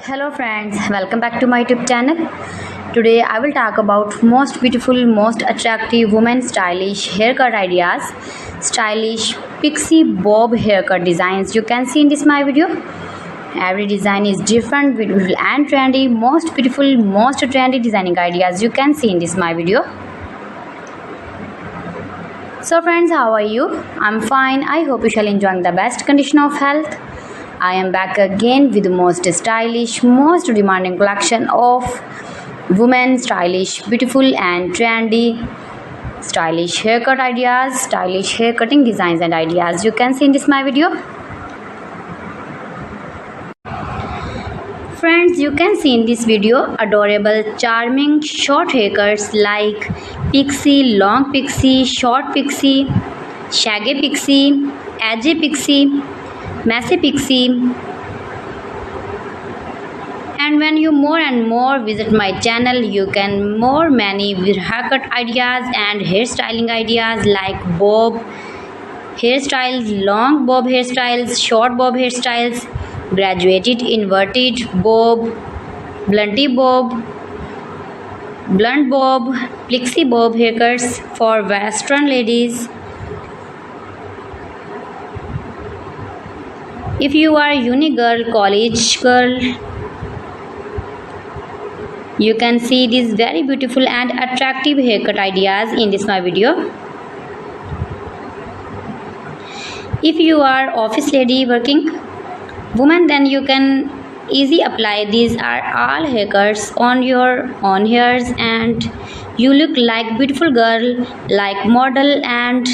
Hello friends, welcome back to my YouTube channel. Today I will talk about most beautiful, most attractive women stylish haircut ideas, stylish pixie bob haircut designs you can see in this my video. Every design is different, beautiful and trendy. Most beautiful, most trendy designing ideas you can see in this my video. So friends, how are you? I'm fine. I hope you shall enjoy the best condition of health. I am back again with the most stylish, most demanding collection of women stylish, beautiful and trendy stylish haircut ideas, stylish hair cutting designs and ideas you can see in this my video. Friends, you can see in this video adorable, charming short haircuts like pixie, long pixie, short pixie, shaggy pixie, edgy pixie, messy pixie. And when you more and more visit my channel, you can more many haircut ideas and hairstyling ideas like bob hairstyles, long bob hairstyles, short bob hairstyles, graduated inverted bob, blunty bob, blunt bob, pixie bob haircuts for western ladies. If you are uni girl, college girl, you can see these very beautiful and attractive haircut ideas in this my video. If you are office lady working woman, then you can easily apply these are all haircuts on your own hairs and you look like beautiful girl, like model and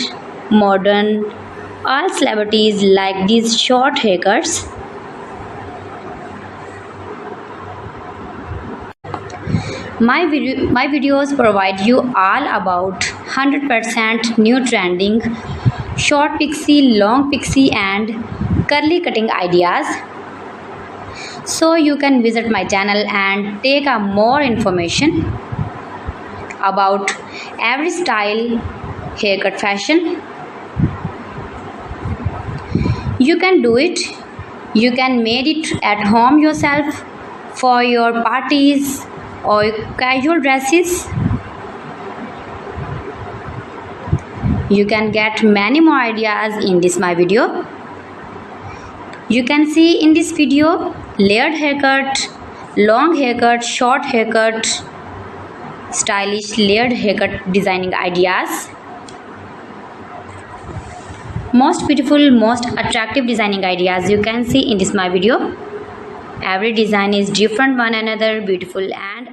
modern. All celebrities like these short haircuts. My videos provide you all about 100% new trending short pixie, long pixie and curly cutting ideas. So you can visit my channel and take a more information about every style haircut fashion. You can do it. You can make it at home yourself for your parties or casual dresses. You can get many more ideas in this my video. You can see in this video layered haircut, long haircut, short haircut, stylish layered haircut designing ideas. Most beautiful, most attractive designing ideas you can see in this my video. Every design is different one another, beautiful and